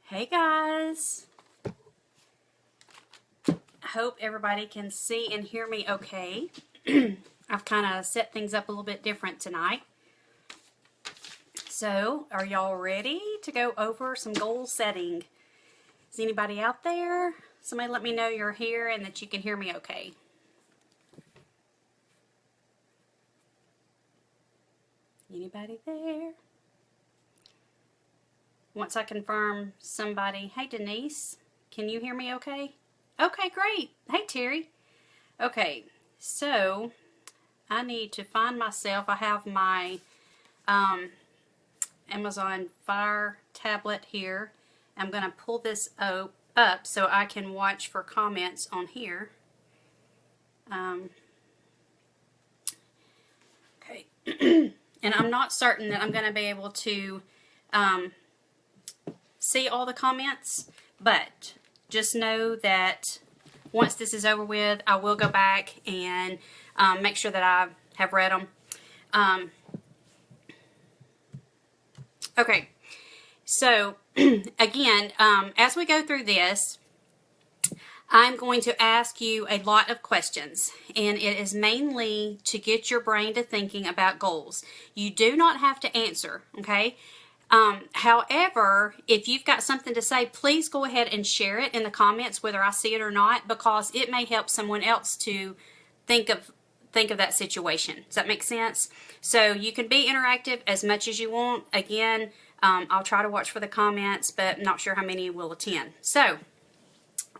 Hey guys, I hope everybody can see and hear me okay. I've kind of set things up a little bit different tonight. So, are y'all ready to go over some goal setting? Is anybody out there? Somebody let me know you're here and that you can hear me okay. Anybody there? Once I confirm somebody, hey Denise, can you hear me okay? Okay, great. Hey Terry. Okay, so I need to find myself. I have my Amazon Fire tablet here. I'm going to pull this up so I can watch for comments on here. Okay. And I'm not certain that I'm going to be able to see all the comments, but just know that once this is over with, I will go back and make sure that I have read them. Okay, so again, as we go through this, I'm going to ask you a lot of questions, and it is mainly to get your brain to thinking about goals. You do not have to answer, okay? However, if you've got something to say, please go ahead and share it in the comments, whether I see it or not, because it may help someone else to think of that situation. Does that make sense? So you can be interactive as much as you want. Again, I'll try to watch for the comments, but I'm not sure how many will attend. So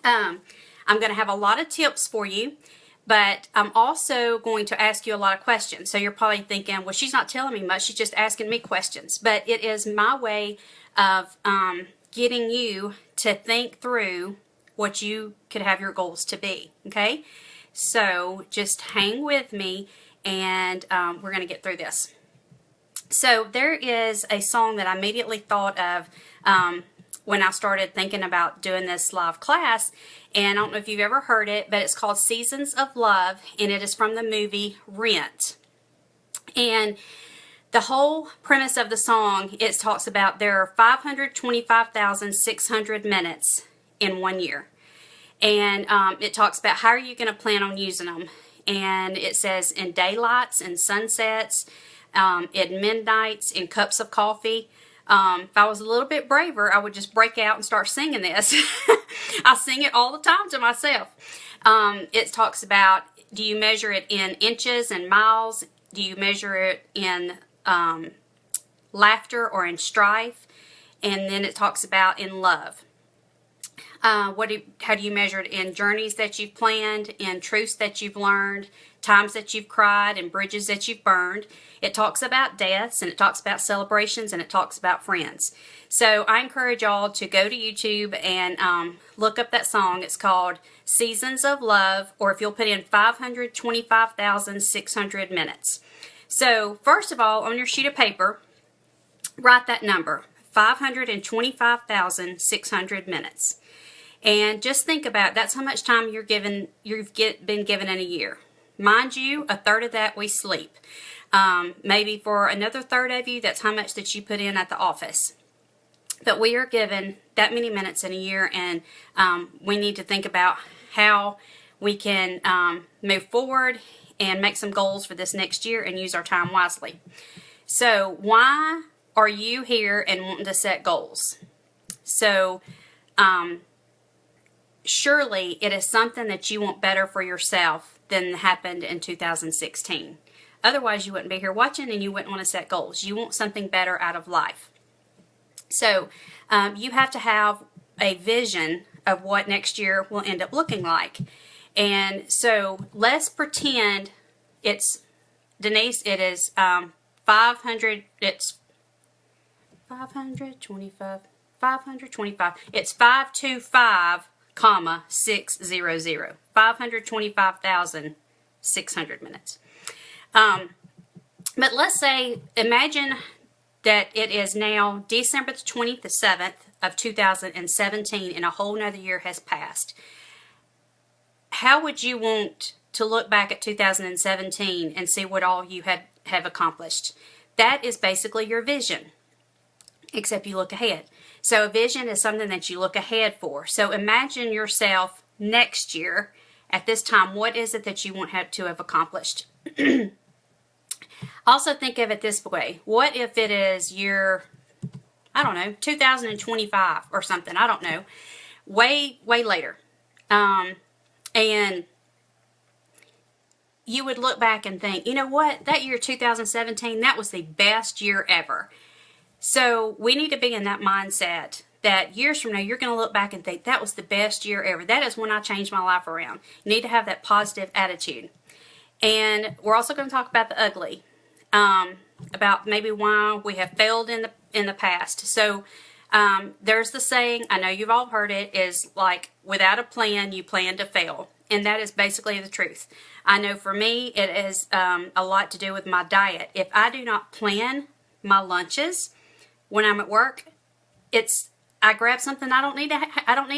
I'm going to have a lot of tips for you, but I'm also going to ask you a lot of questions. So you're probably thinking, well, she's not telling me much. She's just asking me questions. But it is my way of getting you to think through what you could have your goals to be, okay? So just hang with me, and we're going to get through this. So there is a song that I immediately thought of when I started thinking about doing this live class, and I don't know if you've ever heard it, but it's called Seasons of Love, and it is from the movie Rent. And the whole premise of the song, it talks about there are 525,600 minutes in 1 year. And it talks about how are you going to plan on using them. And it says in daylights and sunsets, at midnights, in cups of coffee. If I was a little bit braver, I would just break out and start singing this. I sing it all the time to myself. It talks about, do you measure it in inches and miles? Do you measure it in laughter or in strife? And then it talks about in love. How do you measure it in journeys that you've planned, in truths that you've learned, times that you've cried, and bridges that you've burned? It talks about deaths, and it talks about celebrations, and it talks about friends. So I encourage y'all to go to YouTube and look up that song. It's called Seasons of Love, or if you'll put in 525,600 minutes. So first of all, on your sheet of paper, write that number, 525,600 minutes. And just think about that's how much time you've been given in a year. Mind you, a third of that we sleep. Maybe for another third of you, that's how much that you put in at the office. But we are given that many minutes in a year, and we need to think about how we can move forward and make some goals for this next year and use our time wisely. So why are you here and wanting to set goals? So surely it is something that you want better for yourself than happened in 2016. Otherwise, you wouldn't be here watching, and you wouldn't want to set goals. You want something better out of life. So you have to have a vision of what next year will end up looking like. And so let's pretend it's, Denise, it is 500, it's 525, it's 525, 600, 525,600 minutes. But let's say, imagine that it is now December the 27th of 2017 and a whole nother year has passed. How would you want to look back at 2017 and see what all you have accomplished? That is basically your vision. except you look ahead. So a vision is something that you look ahead for. So imagine yourself next year at this time. What is it that you want to have accomplished? Also think of it this way. What if it is year, I don't know, 2025 or something. I don't know. Way later. And you would look back and think, you know what? That year 2017, that was the best year ever. So we need to be in that mindset that years from now, you're going to look back and think, that was the best year ever. That is when I changed my life around. You need to have that positive attitude. And we're also going to talk about the ugly, about maybe why we have failed in the past. So there's the saying, I know you've all heard it, is like, without a plan, you plan to fail. And that is basically the truth. I know for me, it is a lot to do with my diet. If I do not plan my lunches when I'm at work, I grab something I don't need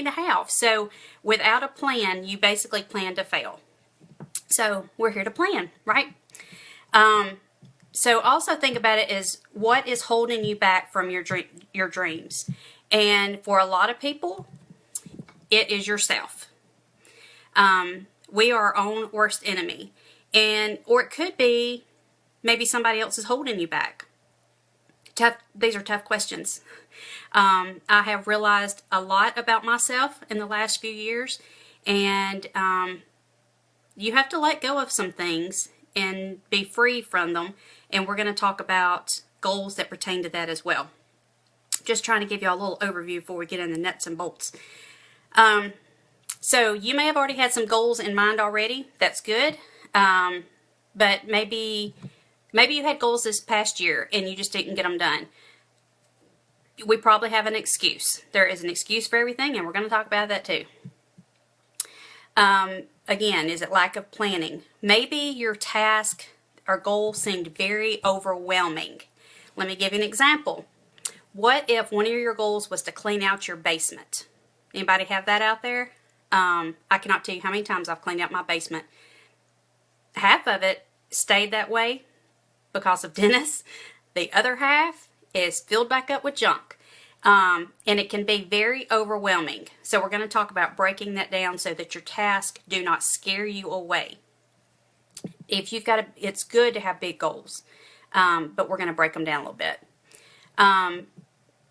to have. So without a plan, you basically plan to fail. So we're here to plan, right? So also think about it as what is holding you back from your dreams. And for a lot of people, it is yourself. We are our own worst enemy. Or it could be maybe somebody else is holding you back. These are tough questions. I have realized a lot about myself in the last few years, and you have to let go of some things and be free from them. And we're going to talk about goals that pertain to that as well. Just trying to give you a little overview before we get in the nuts and bolts. So you may have already had some goals in mind already. That's good. But maybe you had goals this past year and you just didn't get them done. We probably have an excuse. There is an excuse for everything, and we're going to talk about that too. Again, is it lack of planning? Maybe your task or goal seemed very overwhelming. Let me give you an example. What if one of your goals was to clean out your basement? Anybody have that out there? I cannot tell you how many times I've cleaned out my basement. Half of it stayed that way because of Dennis. The other half is filled back up with junk. And it can be very overwhelming. So we're going to talk about breaking that down so that your tasks do not scare you away. It's good to have big goals, but we're going to break them down a little bit.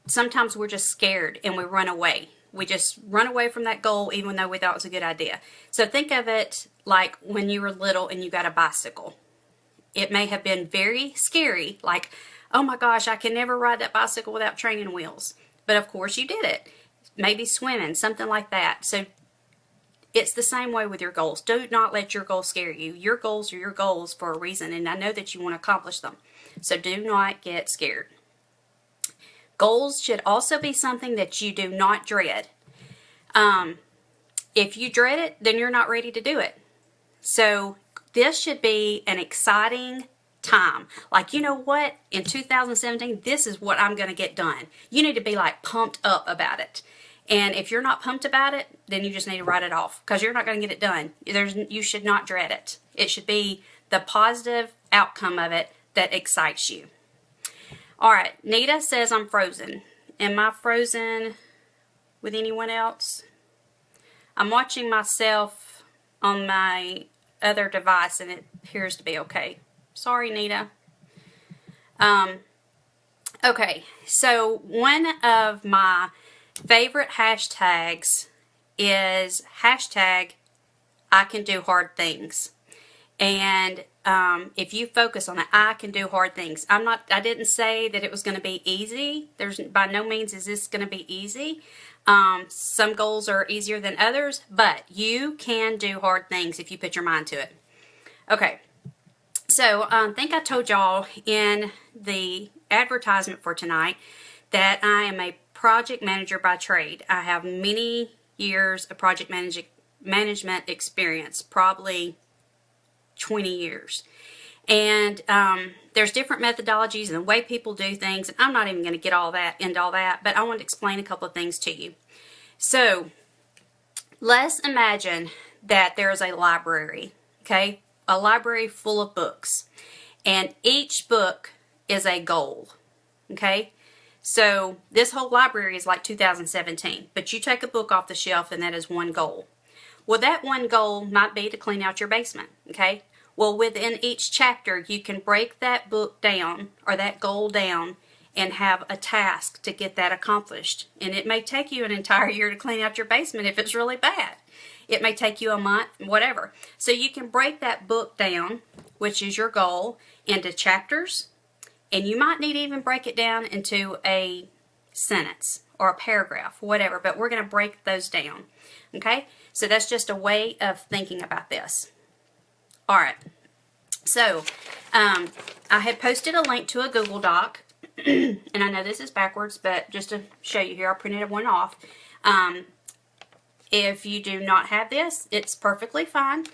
Sometimes we're just scared and we run away. We just run away from that goal even though we thought it was a good idea. So think of it like when you were little and you got a bicycle. It may have been very scary, like, oh my gosh, I can never ride that bicycle without training wheels. But of course you did it. Maybe swimming, something like that. So it's the same way with your goals. Do not let your goals scare you. Your goals are your goals for a reason, and I know that you want to accomplish them. So do not get scared. Goals should also be something that you do not dread. If you dread it, then you're not ready to do it. So this should be an exciting time. Like, you know what? In 2017, this is what I'm going to get done. You need to be like pumped up about it. And if you're not pumped about it, then you just need to write it off because you're not going to get it done. You should not dread it. It should be the positive outcome of it that excites you. All right, Nita says I'm frozen. Am I frozen with anyone else? I'm watching myself on my other device and it appears to be okay. Sorry, Nita. Okay, so one of my favorite hashtags is hashtag I can do hard things. And if you focus on it, I can do hard things. I didn't say that it was going to be easy. By no means is this going to be easy. Some goals are easier than others, but you can do hard things if you put your mind to it. Okay. So I think I told y'all in the advertisement for tonight that I am a project manager by trade. I have many years of project management experience, probably 20 years. And there's different methodologies and the way people do things. And I'm not even going to get into all that, but I want to explain a couple of things to you. So let's imagine that there is a library, okay? A library full of books. And each book is a goal, okay? So this whole library is like 2017, but you take a book off the shelf and that is one goal. Well, that one goal might be to clean out your basement, okay? Well, within each chapter, you can break that book down or that goal down and have a task to get that accomplished. And it may take you an entire year to clean out your basement if it's really bad. It may take you a month, whatever. So you can break that book down, which is your goal, into chapters. And you might need to even break it down into a sentence or a paragraph, whatever. But we're going to break those down, okay? So that's just a way of thinking about this. All right. So I had posted a link to a Google Doc. And I know this is backwards, but just to show you here, I printed one off. If you do not have this, it's perfectly fine.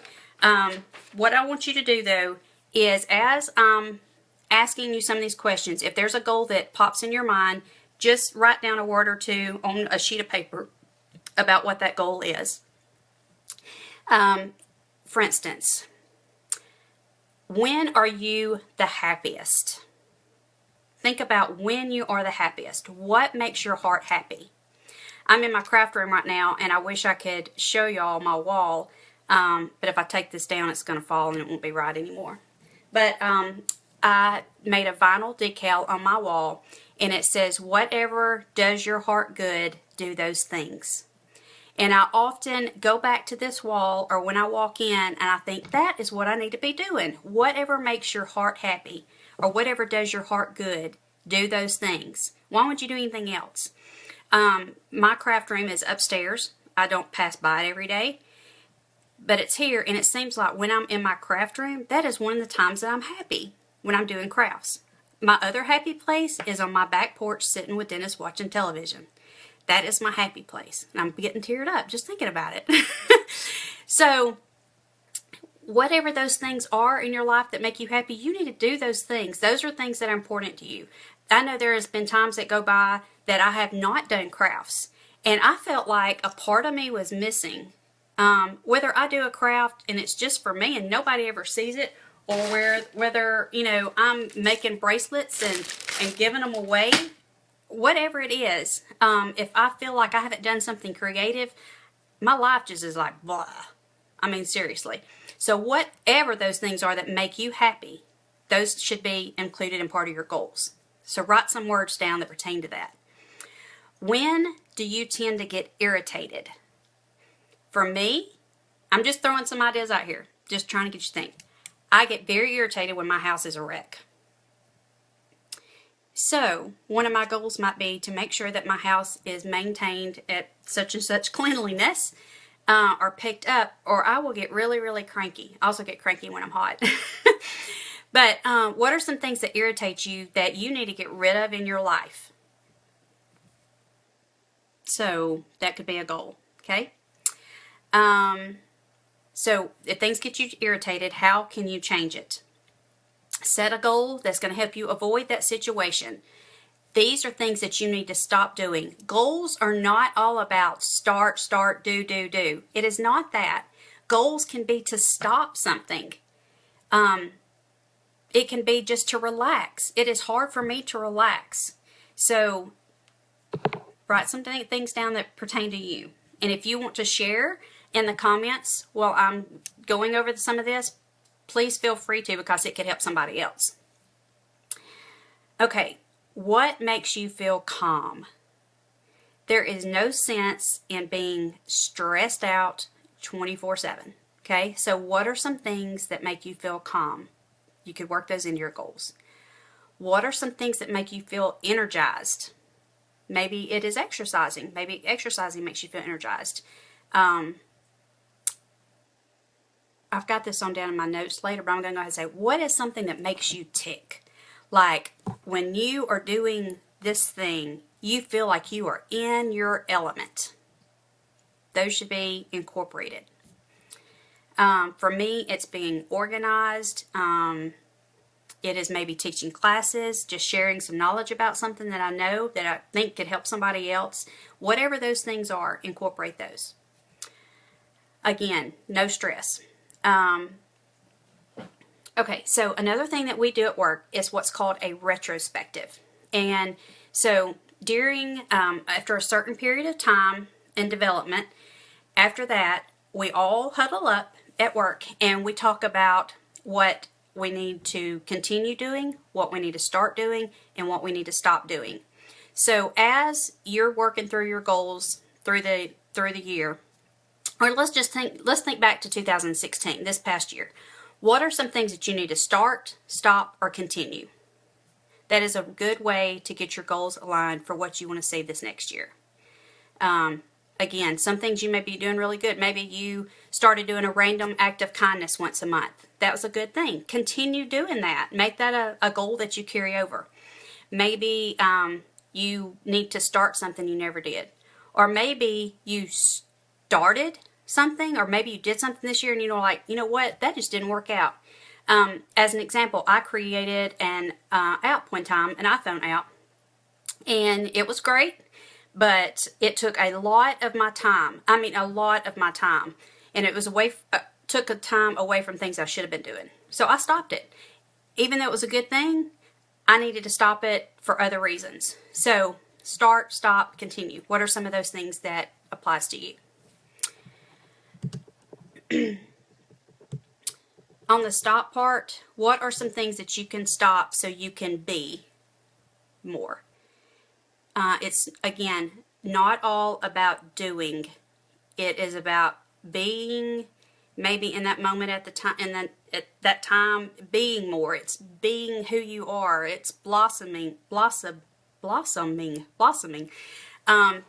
What I want you to do, though, is as I'm asking you some of these questions, if there's a goal that pops in your mind, just write down a word or two on a sheet of paper about what that goal is. For instance, when are you the happiest? Think about when you are the happiest. What makes your heart happy? I'm in my craft room right now, and I wish I could show y'all my wall, but if I take this down, it's going to fall and it won't be right anymore. But I made a vinyl decal on my wall, and it says, whatever does your heart good, do those things. And I often go back to this wall or when I walk in and I think that is what I need to be doing. Whatever makes your heart happy or whatever does your heart good, do those things. Why would you do anything else? My craft room is upstairs. I don't pass by it every day, but it's here, and it seems like when I'm in my craft room, that is one of the times that I'm happy, when I'm doing crafts. My other happy place is on my back porch sitting with Dennis watching television. That is my happy place. And I'm getting teared up just thinking about it. So, whatever those things are in your life that make you happy, you need to do those things. Those are things that are important to you. I know there has been times that go by that I have not done crafts, and I felt like a part of me was missing. Whether I do a craft and it's just for me and nobody ever sees it, or whether you know I'm making bracelets and giving them away, whatever it is, if I feel like I haven't done something creative, my life just is like blah. I mean, seriously. So whatever those things are that make you happy, those should be included in part of your goals. So write some words down that pertain to that. When do you tend to get irritated? For me, I'm just throwing some ideas out here, just trying to get you to think. I get very irritated when my house is a wreck. So, one of my goals might be to make sure that my house is maintained at such and such cleanliness, or picked up, or I will get really, really cranky. I also get cranky when I'm hot. But what are some things that irritate you that you need to get rid of in your life? So, that could be a goal, okay? So, if things get you irritated, how can you change it? Set a goal that's going to help you avoid that situation. These are things that you need to stop doing. Goals are not all about start, do. It is not that. Goals can be to stop something. It can be just to relax. It is hard for me to relax. So, write some things down that pertain to you. And if you want to share in the comments while I'm going over some of this, please feel free to, because it could help somebody else. Okay, what makes you feel calm? There is no sense in being stressed out 24/7. Okay, so what are some things that make you feel calm? You could work those into your goals. What are some things that make you feel energized? Maybe it is exercising. Maybe exercising makes you feel energized. I've got this on down in my notes later, but I'm going to go ahead and say, what is something that makes you tick? Like when you are doing this thing, you feel like you are in your element. Those should be incorporated. For me, it's being organized. It is maybe teaching classes, just sharing some knowledge about something that I know that I think could help somebody else. Whatever those things are, incorporate those. Again, no stress. Okay, so another thing that we do at work is what's called a retrospective. And So during, after a certain period of time in development, after that, we all huddle up at work and we talk about what we need to continue doing, what we need to start doing, and what we need to stop doing. So as you're working through your goals through the year, or let's think back to 2016, this past year. What are some things that you need to start, stop, or continue? That is a good way to get your goals aligned for what you want to see this next year. Again, some things you may be doing really good. Maybe you started doing a random act of kindness once a month. That was a good thing. Continue doing that. Make that a goal that you carry over. Maybe you need to start something you never did. Or maybe you started something, or maybe you did something this year and you're like, you know what, that just didn't work out. As an example, I created an app one time, an iPhone app, and it was great, but it took a lot of my time. I mean, a lot of my time, and it was took a time away from things I should have been doing. So I stopped it. Even though it was a good thing, I needed to stop it for other reasons. So start, stop, continue. What are some of those things that applies to you? On the stop part, what are some things that you can stop so you can be more? It's, again, not all about doing. It is about being, maybe in that moment at the time, and at that time, being more. It's being who you are. It's blossoming.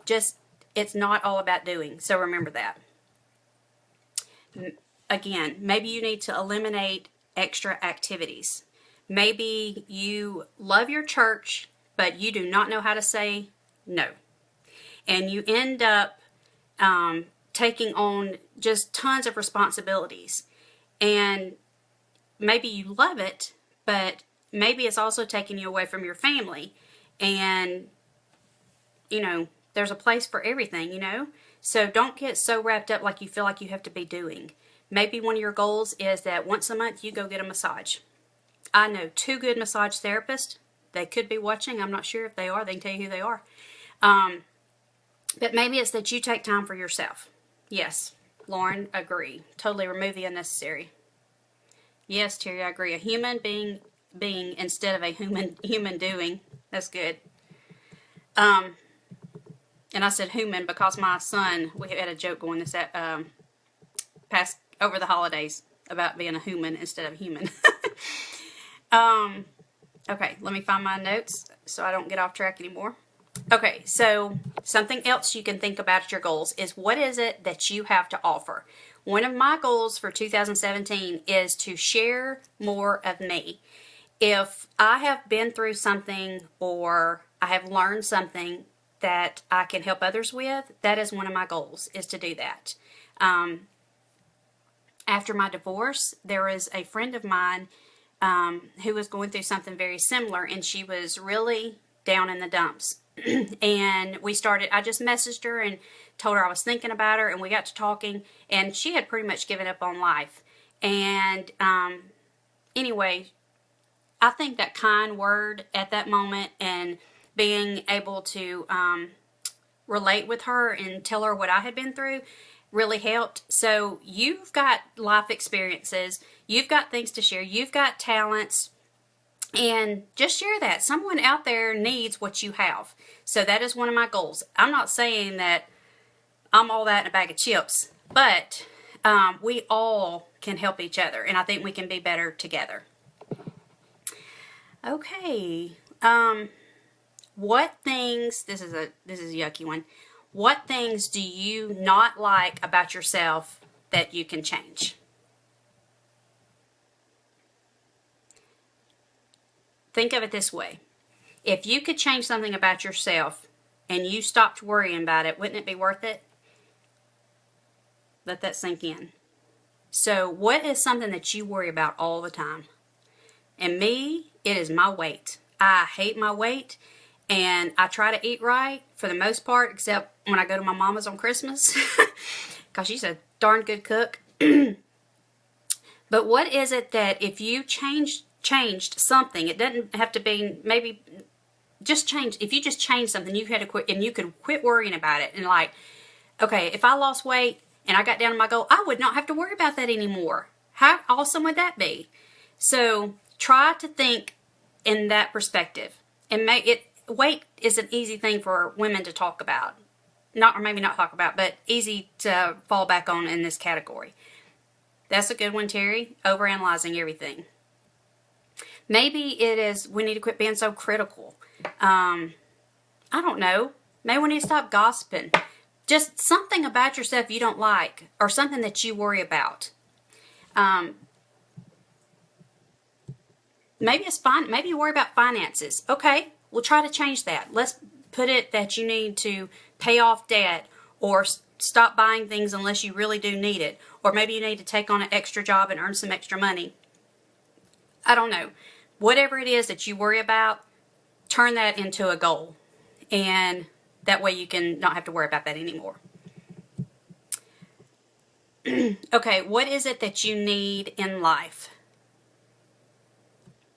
Just, it's not all about doing. So remember that. Again, maybe you need to eliminate extra activities. Maybe you love your church, but you do not know how to say no. And you end up taking on just tons of responsibilities. And maybe you love it, but maybe it's also taking you away from your family. And, you know, there's a place for everything, you know. So don't get so wrapped up like you feel like you have to be doing. Maybe one of your goals is that once a month you go get a massage. I know 2 good massage therapists. They could be watching. I'm not sure if they are. They can tell you who they are. But maybe it's that you take time for yourself. Yes, Lauren, agree. Totally remove the unnecessary. Yes, Terry, I agree. A human being instead of a human doing. That's good. And I said human because my son, we had a joke going this past over the holidays about being a human instead of human. Okay, let me find my notes so I don't get off track anymore. Okay, so something else you can think about your goals is what is it that you have to offer? One of my goals for 2017 is to share more of me. If I have been through something or I have learned something that I can help others with, that is one of my goals, is to do that. After my divorce, there was a friend of mine who was going through something very similar, and she was really down in the dumps. And I just messaged her and told her I was thinking about her, and we got to talking, and she had pretty much given up on life. And anyway, I think that kind word at that moment and being able to relate with her and tell her what I had been through really helped. So you've got life experiences, you've got things to share, you've got talents, and just share that. Someone out there needs what you have. So that is one of my goals. I'm not saying that I'm all that in a bag of chips, but we all can help each other, and I think we can be better together. Okay. What things, this is a yucky one. What things do you not like about yourself that you can change? Think of it this way. If you could change something about yourself and you stopped worrying about it, wouldn't it be worth it? Let that sink in. So what is something that you worry about all the time? And me, it is my weight. I hate my weight, and I try to eat right for the most part, except when I go to my mama's on Christmas, because she's a darn good cook. But what is it that if you changed something, it doesn't have to be, maybe just change. If you just change something, you had to quit, and you could quit worrying about it. And like, okay, if I lost weight and I got down to my goal, I would not have to worry about that anymore. How awesome would that be? So try to think in that perspective, and make it. Weight is an easy thing for women to talk about, or maybe not talk about, but easy to fall back on in this category. That's a good one, Terry. Overanalyzing everything. Maybe it is we need to quit being so critical. I don't know. Maybe we need to stop gossiping. Just something about yourself you don't like, or something that you worry about. Maybe it's fine. Maybe you worry about finances. Okay, we'll try to change that. Let's put it that you need to pay off debt, or stop buying things unless you really do need it. Or maybe you need to take on an extra job and earn some extra money. I don't know. Whatever it is that you worry about, turn that into a goal. And that way you can not have to worry about that anymore. Okay, what is it that you need in life?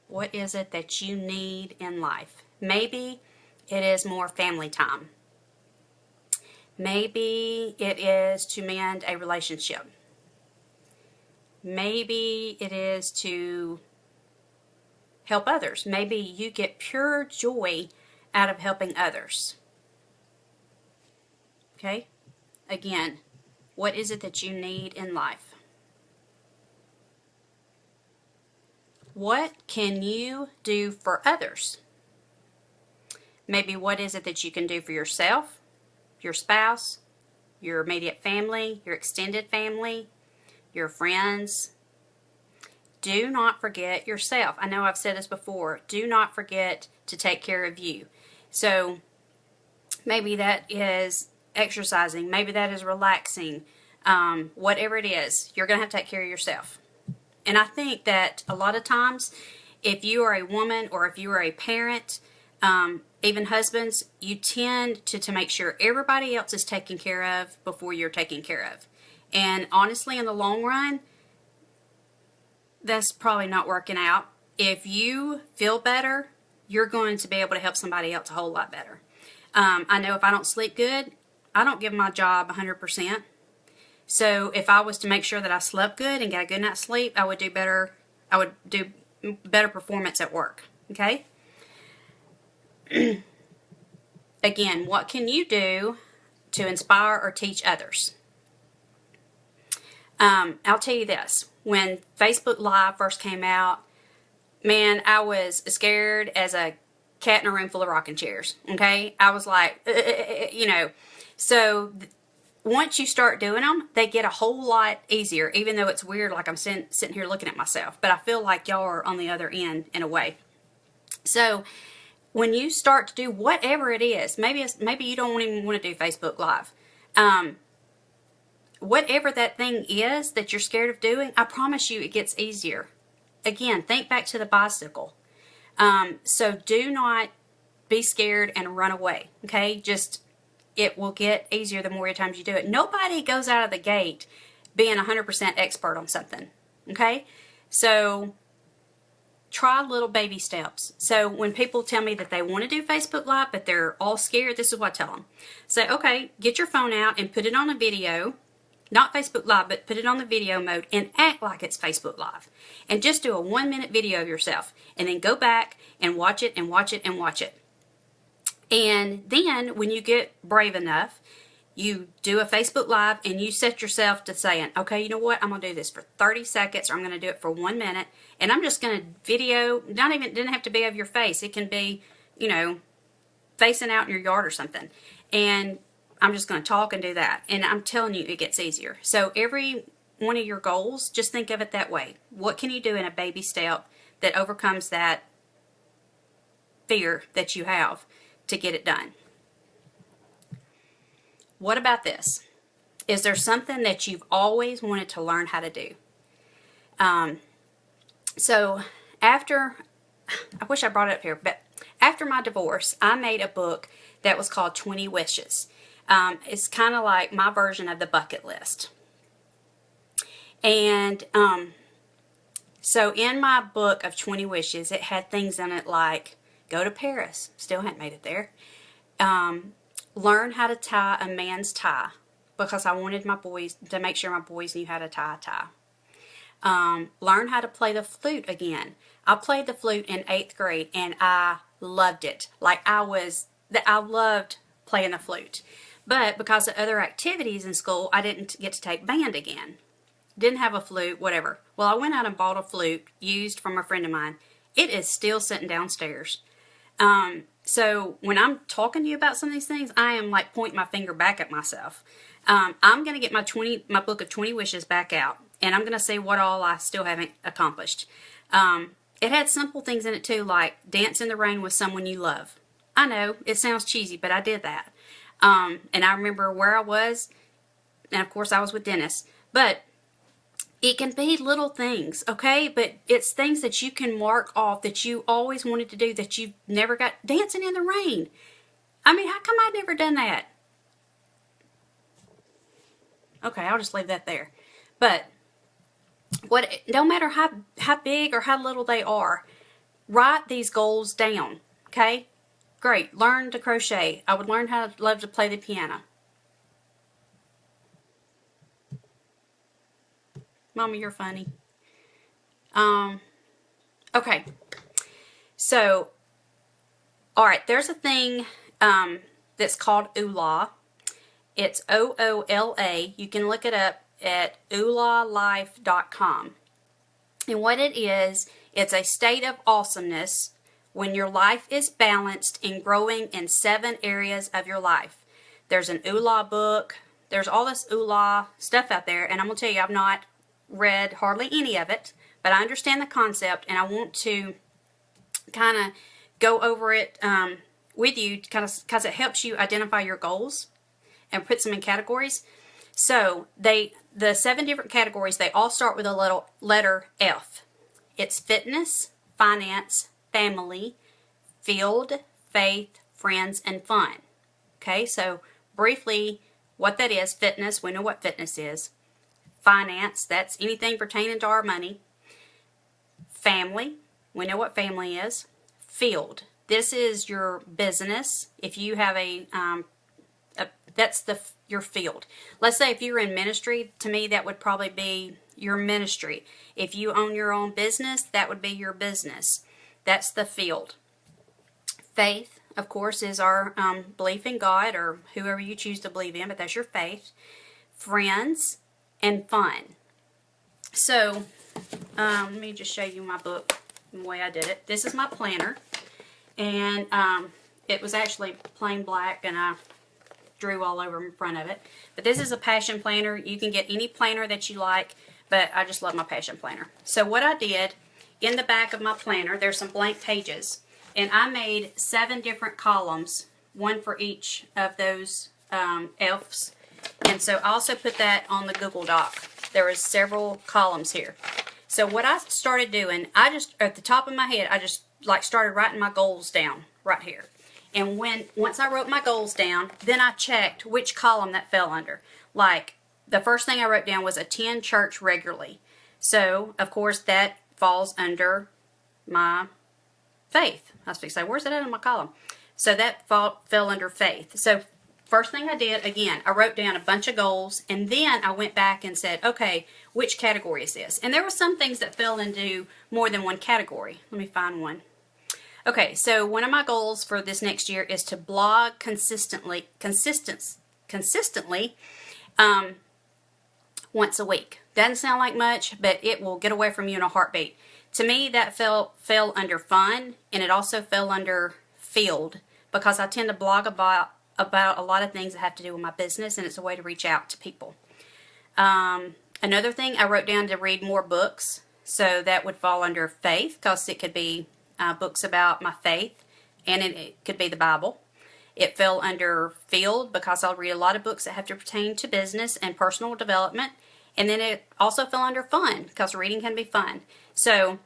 What is it that you need in life? Maybe it is more family time. Maybe it is to mend a relationship. Maybe it is to help others. Maybe you get pure joy out of helping others. Okay? Again, what is it that you need in life? What can you do for others? Maybe what is it that you can do for yourself, your spouse, your immediate family, your extended family, your friends. Do not forget yourself. I know I've said this before. Do not forget to take care of you. So maybe that is exercising. Maybe that is relaxing. Whatever it is, you're going to have to take care of yourself. And I think that a lot of times, if you are a woman or if you are a parent, even husbands, you tend to make sure everybody else is taken care of before you're taken care of. And honestly, in the long run, that's probably not working out. If you feel better, you're going to be able to help somebody else a whole lot better. I know if I don't sleep good, I don't give my job 100%. So if I was to make sure that I slept good and got a good night's sleep, I would do better. I would do better performance at work. Okay? Again, what can you do to inspire or teach others? I'll tell you this. When Facebook Live first came out, man, I was scared as a cat in a room full of rocking chairs. Okay? I was like, So once you start doing them, they get a whole lot easier, even though it's weird, like I'm sitting here looking at myself. But I feel like y'all are on the other end in a way. So when you start to do whatever it is, maybe you don't even want to do Facebook Live. Whatever that thing is that you're scared of doing, I promise you it gets easier. Again, think back to the bicycle. So do not be scared and run away. Okay? It will get easier the more times you do it. Nobody goes out of the gate being 100% expert on something. Okay? So try little baby steps. So when people tell me that they want to do Facebook Live, but they're all scared, this is what I tell them. Say, okay, get your phone out and put it on a video. Not Facebook Live, but put it on the video mode and act like it's Facebook Live. And just do a 1-minute video of yourself. And then go back and watch it and watch it and watch it. And then when you get brave enough, you do a Facebook Live and you set yourself to saying, okay, you know what? I'm going to do this for 30 seconds or I'm going to do it for 1 minute. And I'm just going to video, didn't have to be of your face. It can be, facing out in your yard or something. And I'm just going to talk and do that. And I'm telling you, it gets easier. So every one of your goals, just think of it that way. What can you do in a baby step that overcomes that fear that you have to get it done? What about this? Is there something that you've always wanted to learn how to do? So after, I wish I brought it up here, but after my divorce, I made a book that was called 20 Wishes. It's kind of like my version of the bucket list. And so in my book of 20 Wishes, it had things in it like go to Paris. Still hadn't made it there. Learn how to tie a man's tie because I wanted my boys to make sure my boys knew how to tie a tie. Learn how to play the flute again. I played the flute in 8th grade and I loved it. Like I loved playing the flute. But because of other activities in school, I didn't get to take band again. Didn't have a flute, whatever. Well, I went out and bought a flute used from a friend of mine. It is still sitting downstairs. So when I'm talking to you about some of these things, I am like pointing my finger back at myself. I'm going to get my book of 20 wishes back out, and I'm going to see what all I still haven't accomplished. It had simple things in it too, like dance in the rain with someone you love. I know, it sounds cheesy, but I did that. And I remember where I was, and of course I was with Dennis. But it can be little things, okay? But it's things that you can mark off that you always wanted to do that you've never got. Dancing in the rain. I mean, how come I'd never done that? Okay, I'll just leave that there. But no matter how big or how little they are, write these goals down, okay? Great. Learn to crochet. I would love to play the piano. Mama, you're funny. Okay. So, alright, there's a thing that's called OOLA. It's OOLA. You can look it up at oolalife.com. And what it is, it's a state of awesomeness when your life is balanced and growing in 7 areas of your life. There's an OOLA book. There's all this OOLA stuff out there, and I'm going to tell you, I've not read hardly any of it, but I understand the concept, and I want to kind of go over it with you because it helps you identify your goals and put them in categories. So the 7 different categories, they all start with a letter F. It's fitness, finance, family, field, faith, friends, and fun. Okay, so briefly what that is: fitness, we know what fitness is. Finance, that's anything pertaining to our money. Family, we know what family is. Field, this is your business. If you have that's your field. Let's say if you're in ministry, to me that would probably be your ministry. If you own your own business, that would be your business. That's the field. Faith, of course, is our belief in God or whoever you choose to believe in, but that's your faith. Friends, and fun. So, let me just show you my book and the way I did it. This is my planner, and it was actually plain black, and I drew all over in front of it. But this is a passion planner. You can get any planner that you like, but I just love my passion planner. So what I did, in the back of my planner, there's some blank pages, and I made 7 different columns, one for each of those F's. And so I also put that on the Google Doc. There was several columns here. So what I started doing, at the top of my head, I just started writing my goals down right here. And once I wrote my goals down, then I checked which column that fell under. Like the first thing I wrote down was attend church regularly. So of course that falls under my faith. I was going to say, where's it at in my column? So that fell under faith. So first thing I did, again, I wrote down a bunch of goals, and then I went back and said, okay, which category is this? And there were some things that fell into more than one category. Let me find one. Okay, so one of my goals for this next year is to blog consistently once a week. Doesn't sound like much, but it will get away from you in a heartbeat. To me, that fell under fun, and it also fell under field, because I tend to blog about a lot of things that have to do with my business, and it's a way to reach out to people. Another thing, I wrote down to read more books, so that would fall under faith, because it could be books about my faith, and it could be the Bible. It fell under field, because I'll read a lot of books that have to pertain to business and personal development, and then it also fell under fun, because reading can be fun. So,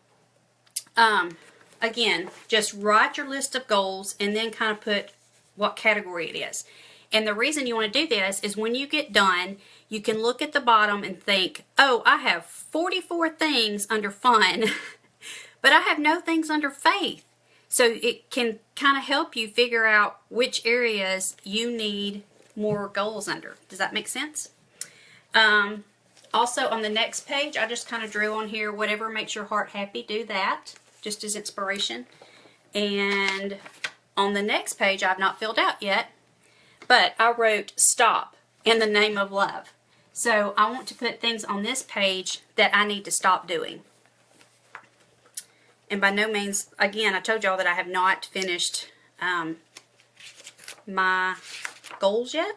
again, just write your list of goals, and then kind of put what category it is. And the reason you want to do this is when you get done, you can look at the bottom and think, oh, I have 44 things under fun, but I have no things under faith. So it can kind of help you figure out which areas you need more goals under. Does that make sense? Also on the next page, I just kind of drew on here, whatever makes your heart happy, do that, just as inspiration. And on the next page, I've not filled out yet, but I wrote stop in the name of love. So I want to put things on this page that I need to stop doing. And by no means, again, I told y'all that I have not finished my goals yet.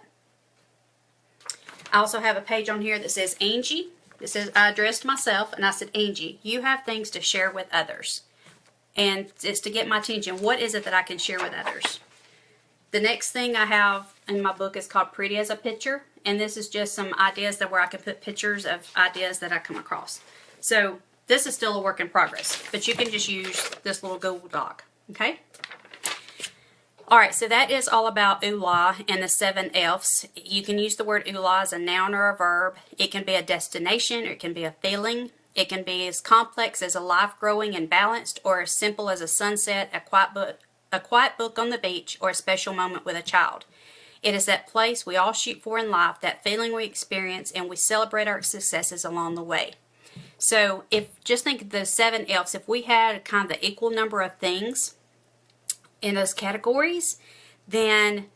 I also have a page on here that says Angie. It says I addressed myself and I said, Angie, you have things to share with others. And it's to get my attention. What is it that I can share with others? The next thing I have in my book is called Pretty as a Picture. And this is just some ideas that where I can put pictures of ideas that I come across. So this is still a work in progress, but you can just use this little Google Doc, okay? All right, so that is all about ooh-la and the 7 F's. You can use the word ooh-la as a noun or a verb. It can be a destination, or it can be a feeling. It can be as complex as a life growing and balanced, or as simple as a sunset, a quiet book on the beach, or a special moment with a child. It is that place we all shoot for in life, that feeling we experience, and we celebrate our successes along the way. So just think of the 7 F's. If we had kind of the equal number of things in those categories, then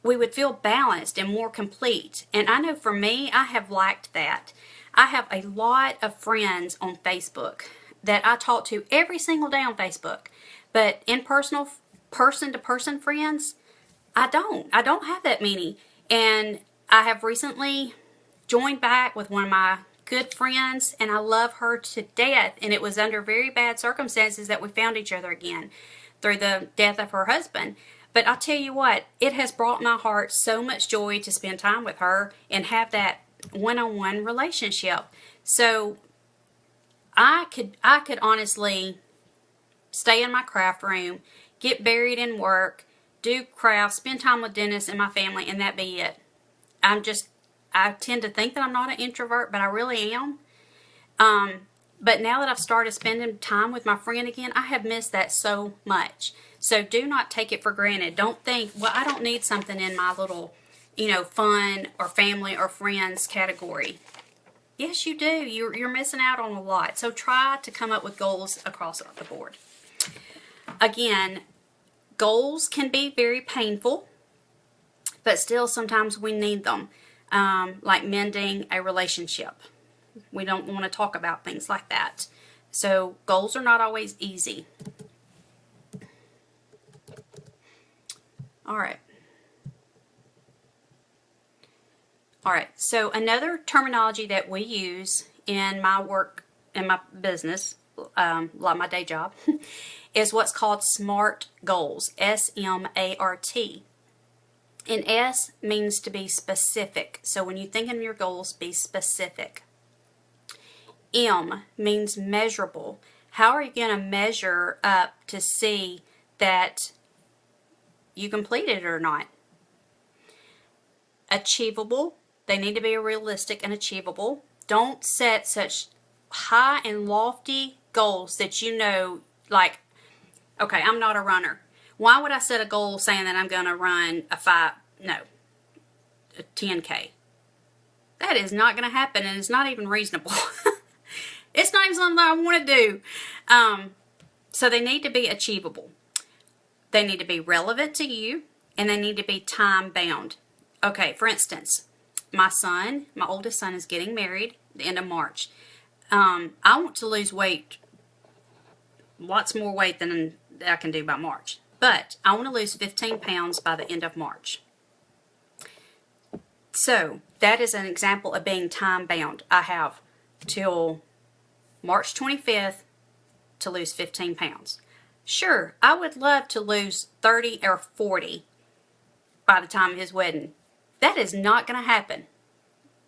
we would feel balanced and more complete. And I know for me, I have lacked that. I have a lot of friends on Facebook that I talk to every single day on Facebook. But in person-to-person friends, I don't have that many. And I have recently joined back with one of my good friends, and I love her to death. And it was under very bad circumstances that we found each other again through the death of her husband. But I'll tell you what, it has brought my heart so much joy to spend time with her and have that one-on-one relationship. So I could honestly stay in my craft room, get buried in work, do crafts, spend time with Dennis and my family, and that be it. I tend to think that I'm not an introvert, but I really am. But now that I've started spending time with my friend again, I have missed that so much. So do not take it for granted. Don't think, well, I don't need something in my little, fun or family or friends category. Yes, you do. You're missing out on a lot. So try to come up with goals across the board. Again, goals can be very painful, but still sometimes we need them. Like mending a relationship. We don't want to talk about things like that. So goals are not always easy. All right. So another terminology that we use in my work, in my business, like my day job, is what's called SMART goals. S-M-A-R-T. And S means to be specific. So when you think of your goals, be specific. M means measurable. How are you going to measure up to see that you completed it or not? Achievable. They need to be realistic and achievable. Don't set such high and lofty goals that like, okay, I'm not a runner. Why would I set a goal saying that I'm going to run a 10K? That is not going to happen, and it's not even reasonable. It's not even something I want to do. So they need to be achievable. They need to be relevant to you, and they need to be time bound. Okay, for instance, my oldest son is getting married at the end of March. I want to lose weight, lots more weight than I can do by March. But I want to lose 15 pounds by the end of March. So that is an example of being time bound. I have till March 25th to lose 15 pounds. Sure, I would love to lose 30 or 40 by the time of his wedding. That is not going to happen.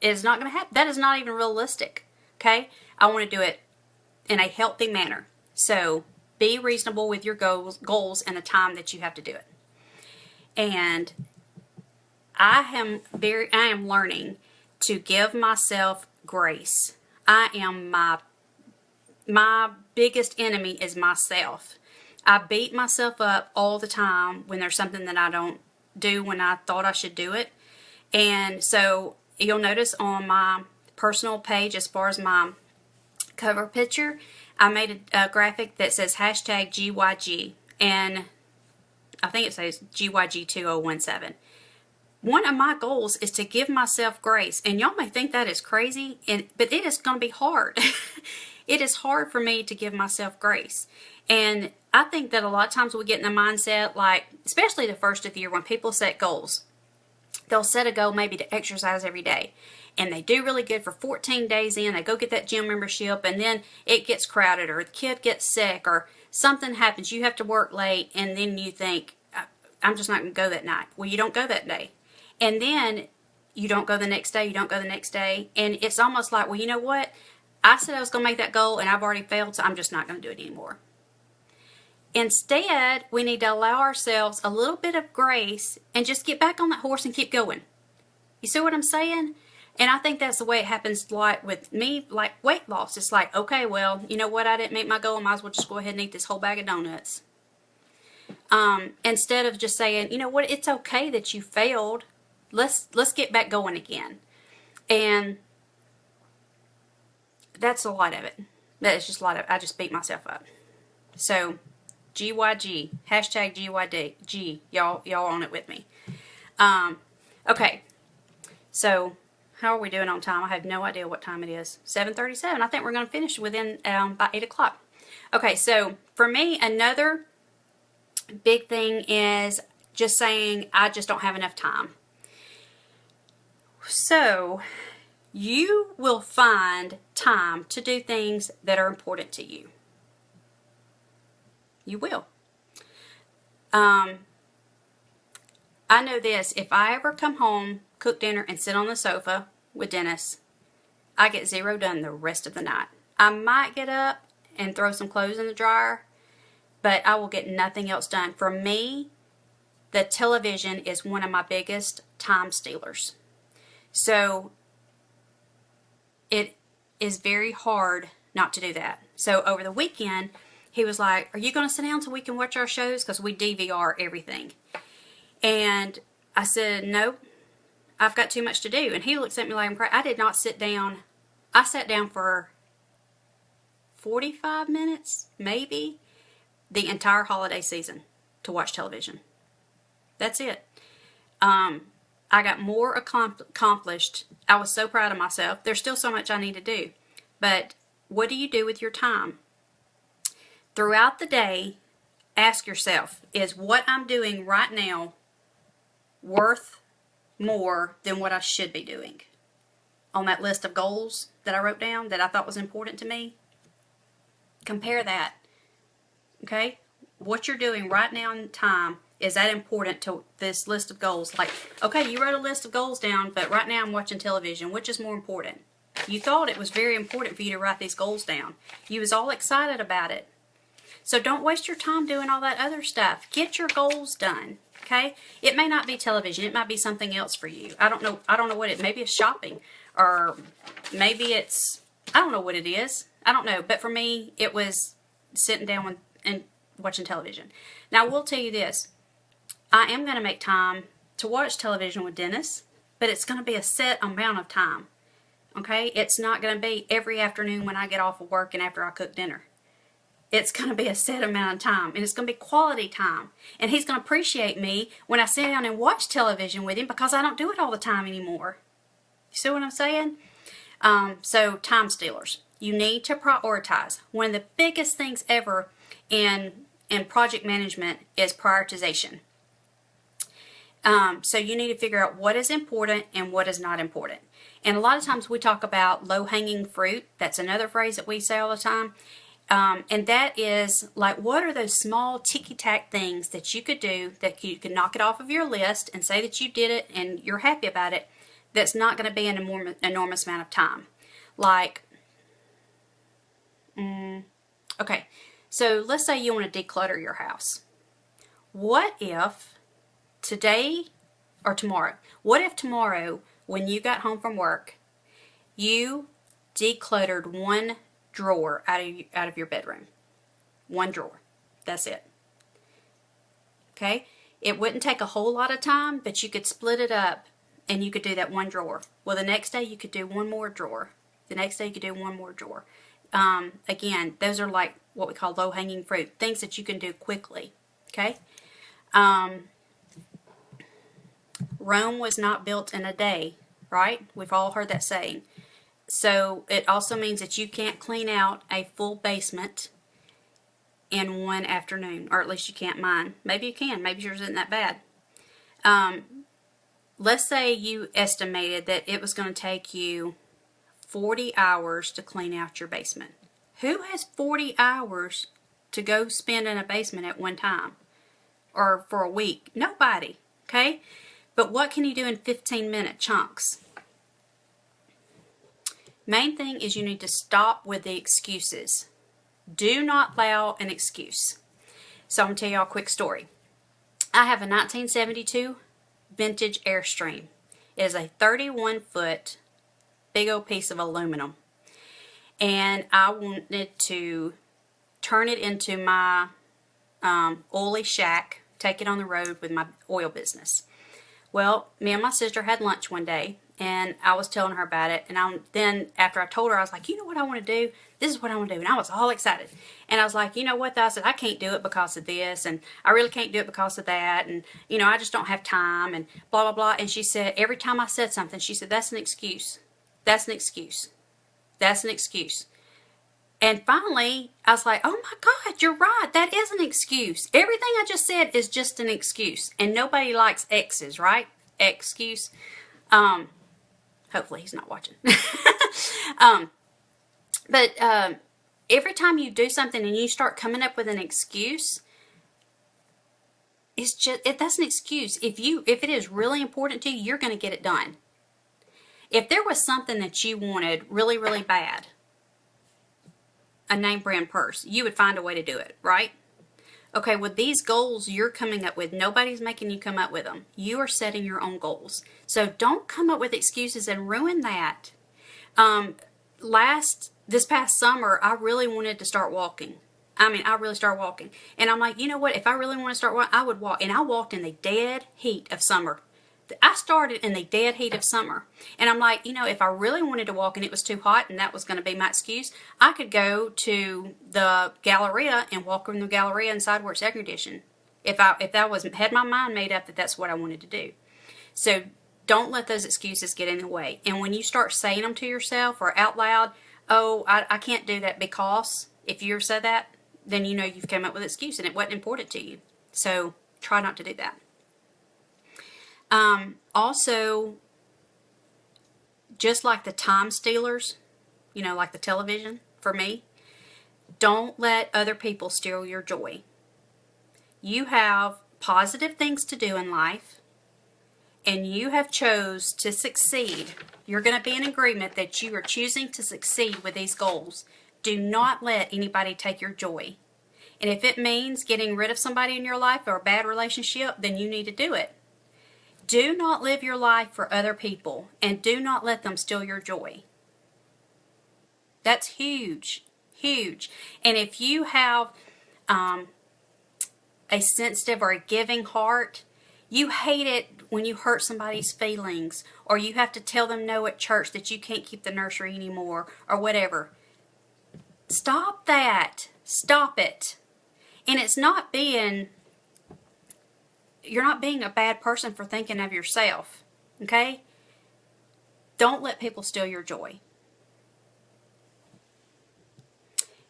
It is not going to happen. That is not even realistic. Okay? I want to do it in a healthy manner. So be reasonable with your goals and the time that you have to do it. And I am learning to give myself grace. My biggest enemy is myself. I beat myself up all the time when there's something that I don't do when I thought I should do it. And so you'll notice on my personal page, as far as my cover picture, I made a graphic that says hashtag GYG, and I think it says GYG2017. One of my goals is to give myself grace, and y'all may think that is crazy, but it is going to be hard. It is hard for me to give myself grace. And I think that a lot of times we get in the mindset, like, especially the first of the year, when people set goals, they'll set a goal maybe to exercise every day. And they do really good for 14 days in. They go get that gym membership, and then it gets crowded, or the kid gets sick, or something happens. You have to work late, and then you think, I'm just not going to go that night. Well, you don't go that day. And then you don't go the next day. You don't go the next day. And it's almost like, well, you know what? I said I was going to make that goal, and I've already failed, so I'm just not going to do it anymore. Instead, we need to allow ourselves a little bit of grace and just get back on that horse and keep going. You see what I'm saying? And I think that's the way it happens, like with me, like weight loss. It's like, okay, well, you know what? I didn't make my goal. I might as well just go ahead and eat this whole bag of donuts. Instead of just saying, you know what? It's okay that you failed. Let's get back going again. And that's a lot of it. That's just a lot of it. I just beat myself up. So GYG, hashtag GYG. Y'all on it with me. Okay. So how are we doing on time? I have no idea what time it is. 7:37. I think we're going to finish within by 8 o'clock. Okay, so for me, another big thing is just saying I just don't have enough time. So you will find time to do things that are important to you. You will. I know this. If I ever come home, cook dinner, and sit on the sofa with Dennis, I get zero done the rest of the night. I might get up and throw some clothes in the dryer, but I will get nothing else done. For me, the television is one of my biggest time stealers. So it is very hard not to do that. So over the weekend, he was like, are you going to sit down so we can watch our shows? Because we DVR everything. And I said, nope, I've got too much to do. And he looks at me like, I did not sit down. I sat down for 45 minutes, maybe, the entire holiday season to watch television. That's it. I got more accomplished. I was so proud of myself. There's still so much I need to do. But what do you do with your time? Throughout the day, ask yourself, is what I'm doing right now worth more than what I should be doing? On that list of goals that I wrote down that I thought was important to me, compare that. Okay? What you're doing right now in time, is that important to this list of goals? Like, okay, you wrote a list of goals down, but right now I'm watching television. Which is more important? You thought it was very important for you to write these goals down. You was all excited about it. So don't waste your time doing all that other stuff. Get your goals done. Okay? It may not be television. It might be something else for you. I don't know what it, maybe it's shopping, or maybe it's, I don't know what it is. I don't know. But for me, it was sitting down and watching television. Now, I will tell you this. I am going to make time to watch television with Dennis, but it's going to be a set amount of time. Okay? It's not going to be every afternoon when I get off of work and after I cook dinner. It's going to be a set amount of time, and it's going to be quality time. And he's going to appreciate me when I sit down and watch television with him, because I don't do it all the time anymore. You see what I'm saying? So time stealers. You need to prioritize. One of the biggest things ever in project management is prioritization. So you need to figure out what is important and what is not important. And a lot of times we talk about low-hanging fruit. That's another phrase that we say all the time. And that is like, what are those small ticky-tack things that you could do that you could knock it off of your list and say that you did it and you're happy about it, that's not going to be an enormous amount of time. Like, okay, so let's say you want to declutter your house. What if today or tomorrow, what if tomorrow when you got home from work, you decluttered one drawer out of your bedroom? One drawer. That's it. Okay? It wouldn't take a whole lot of time, but you could split it up and you could do that one drawer. Well, the next day you could do one more drawer. The next day you could do one more drawer. Again, those are like what we call low-hanging fruit, things that you can do quickly. Okay? Rome was not built in a day, right? We've all heard that saying. So it also means that you can't clean out a full basement in one afternoon, or at least you can't mine. Maybe you can. Maybe yours isn't that bad. Let's say you estimated that it was going to take you 40 hours to clean out your basement. Who has 40 hours to go spend in a basement at one time or for a week? Nobody, okay? But what can you do in 15-minute chunks? Main thing is you need to stop with the excuses. Do not allow an excuse. So I'm going to tell you all a quick story. I have a 1972 vintage Airstream. It is a 31-foot big old piece of aluminum. And I wanted to turn it into my oily shack, take it on the road with my oil business. Well, me and my sister had lunch one day, and I was telling her about it. And then after I told her, I was like, you know what I want to do? This is what I want to do. And I was all excited. And I was like, you know what? I said, I can't do it because of this. And I really can't do it because of that. And, you know, I just don't have time and blah, blah, blah. And she said, every time I said something, she said, that's an excuse. That's an excuse. That's an excuse. And finally, I was like, oh my God, you're right. That is an excuse. Everything I just said is just an excuse. And nobody likes X's, right? Excuse. Hopefully he's not watching. But every time you do something and you start coming up with an excuse, it's just, that's an excuse. If it is really important to you, you're going to get it done. If there was something that you wanted really, really bad, a name brand purse, you would find a way to do it, right? Okay, with these goals you're coming up with, nobody's making you come up with them. You are setting your own goals. So don't come up with excuses and ruin that. This past summer, I really wanted to start walking. I really started walking. And I'm like, you know what? If I really want to start walking, I would walk. And I walked in the dead heat of summer. I started in the dead heat of summer. And I'm like, you know, if I really wanted to walk and it was too hot and that was going to be my excuse, I could go to the Galleria and walk in the Galleria inside where it's air conditioned. If I had my mind made up that that's what I wanted to do. So don't let those excuses get in the way. And when you start saying them to yourself or out loud, oh, I can't do that because, if you ever said that, then you know you've come up with an excuse and it wasn't important to you. So try not to do that. Also, just like the time stealers, you know, like the television, for me, don't let other people steal your joy. You have positive things to do in life, and you have chose to succeed. You're going to be in agreement that you are choosing to succeed with these goals. Do not let anybody take your joy. And if it means getting rid of somebody in your life or a bad relationship, then you need to do it. Do not live your life for other people, and do not let them steal your joy. That's huge, huge. And if you have a sensitive or a giving heart, you hate it when you hurt somebody's feelings, or you have to tell them no at church that you can't keep the nursery anymore, or whatever. Stop that. Stop it. And it's not being... You're not being a bad person for thinking of yourself, okay? Don't let people steal your joy.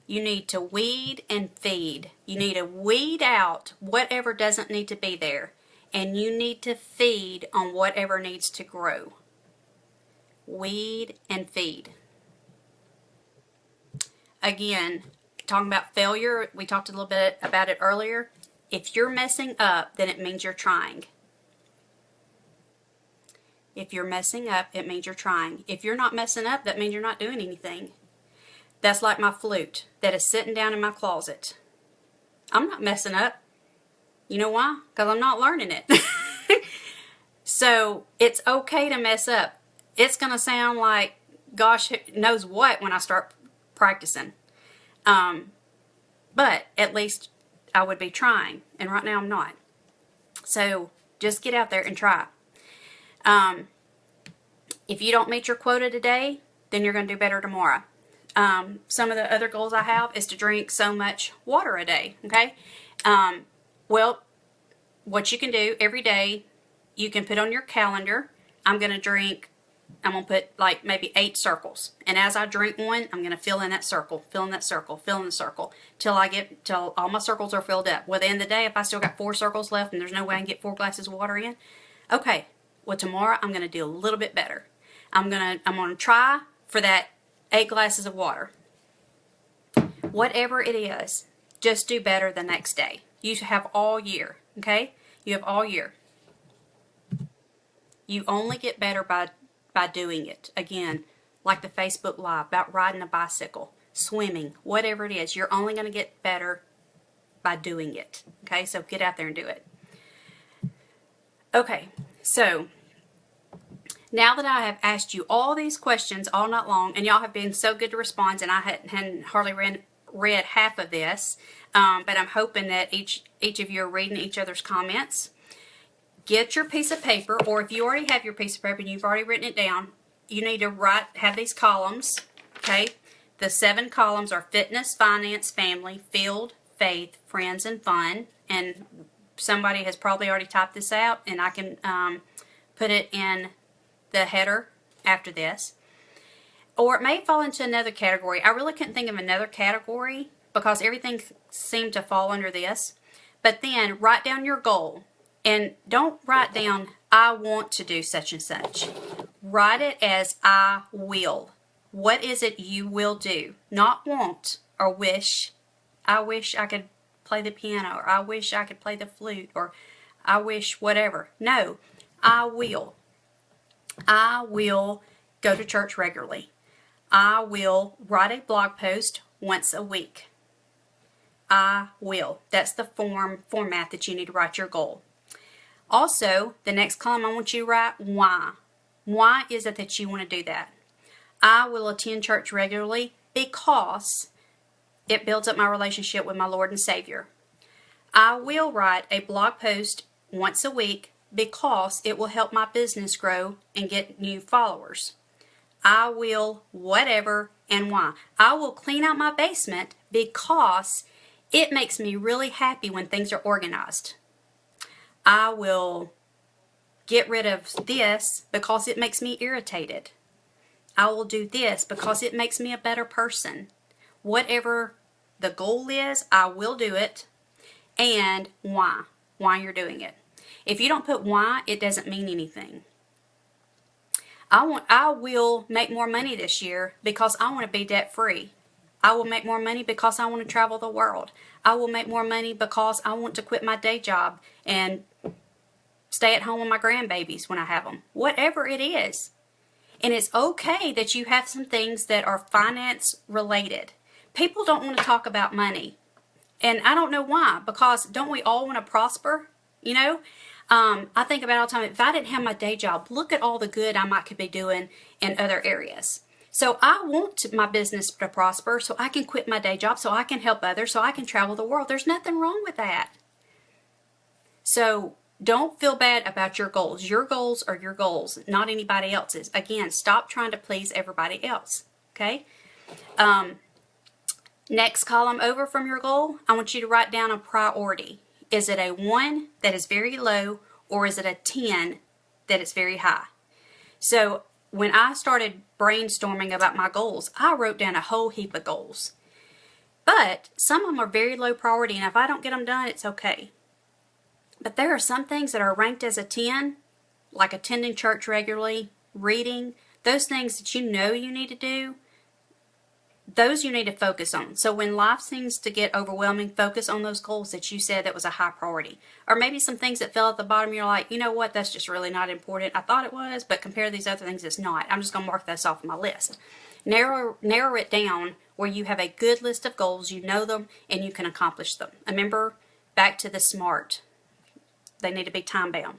You need to weed and feed. You need to weed out whatever doesn't need to be there, and you need to feed on whatever needs to grow. Weed and feed. Again, talking about failure, we talked a little bit about it earlier. If you're messing up, then it means you're trying. If you're messing up, it means you're trying. If you're not messing up, that means you're not doing anything. That's like my flute that is sitting down in my closet. I'm not messing up. You know why? Because I'm not learning it. So it's okay to mess up. It's going to sound like gosh knows what when I start practicing. But at least I would be trying, and right now I'm not. So just get out there and try. If you don't meet your quota today, then you're going to do better tomorrow. Some of the other goals I have is to drink so much water a day, okay? Well, what you can do every day, you can put on your calendar, I'm going to put like maybe 8 circles. And as I drink one, I'm going to fill in that circle, fill in that circle, fill in the circle, till all my circles are filled up. Well, at the end of the day, if I still got 4 circles left and there's no way I can get 4 glasses of water in, okay, well, tomorrow I'm going to do a little bit better. I'm going to try for that 8 glasses of water. Whatever it is, just do better the next day. You have all year, okay? You have all year. You only get better by doing it. Again, like the Facebook Live, about riding a bicycle, swimming, whatever it is, you're only going to get better by doing it. Okay, so get out there and do it. Okay, so now that I have asked you all these questions all night long, and y'all have been so good to respond, and I hadn't hardly read half of this, but I'm hoping that each of you are reading each other's comments. Get your piece of paper, or if you already have your piece of paper and you've already written it down, you need to have these columns, okay? The 7 columns are fitness, finance, family, field, faith, friends, and fun. And somebody has probably already typed this out, and I can put it in the header after this. Or it may fall into another category. I really couldn't think of another category because everything seemed to fall under this. But then write down your goal. And don't write down, I want to do such and such. Write it as I will. What is it you will do? Not want or wish. I wish I could play the piano, or I wish I could play the flute, or I wish whatever. No, I will. I will go to church regularly. I will write a blog post once a week. I will. That's the format that you need to write your goal. Also, the next column I want you to write why. Why is it that you want to do that? I will attend church regularly because it builds up my relationship with my Lord and Savior. I will write a blog post once a week because it will help my business grow and get new followers. I will whatever and why. I will clean out my basement because it makes me really happy when things are organized. I will get rid of this because it makes me irritated. I will do this because it makes me a better person. Whatever the goal is, I will do it. And why you're doing it. If you don't put why, it doesn't mean anything. I will make more money this year because I want to be debt free. I will make more money because I want to travel the world. I will make more money because I want to quit my day job and stay at home with my grandbabies when I have them. Whatever it is. And it's okay that you have some things that are finance related. People don't want to talk about money. And I don't know why, because don't we all want to prosper? You know, I think about it all the time. If I didn't have my day job, look at all the good I could be doing in other areas. So I want my business to prosper so I can quit my day job, so I can help others, so I can travel the world. There's nothing wrong with that. So don't feel bad about your goals. Your goals are your goals, not anybody else's. Again, stop trying to please everybody else. Okay? Next column over from your goal, I want you to write down a priority. Is it a 1 that is very low, or is it a 10 that is very high? So when I started brainstorming about my goals, I wrote down a whole heap of goals. But some of them are very low priority, and if I don't get them done, it's okay. But there are some things that are ranked as a 10, like attending church regularly, reading, those things that you know you need to do, those you need to focus on. So when life seems to get overwhelming, focus on those goals that you said that was a high priority. Or maybe some things that fell at the bottom, you're like, you know what, that's just really not important. I thought it was, but compared to these other things, it's not. I'm just going to mark this off my list. Narrow it down where you have a good list of goals, you know them, and you can accomplish them. Remember, back to the SMART. They need to be time bound.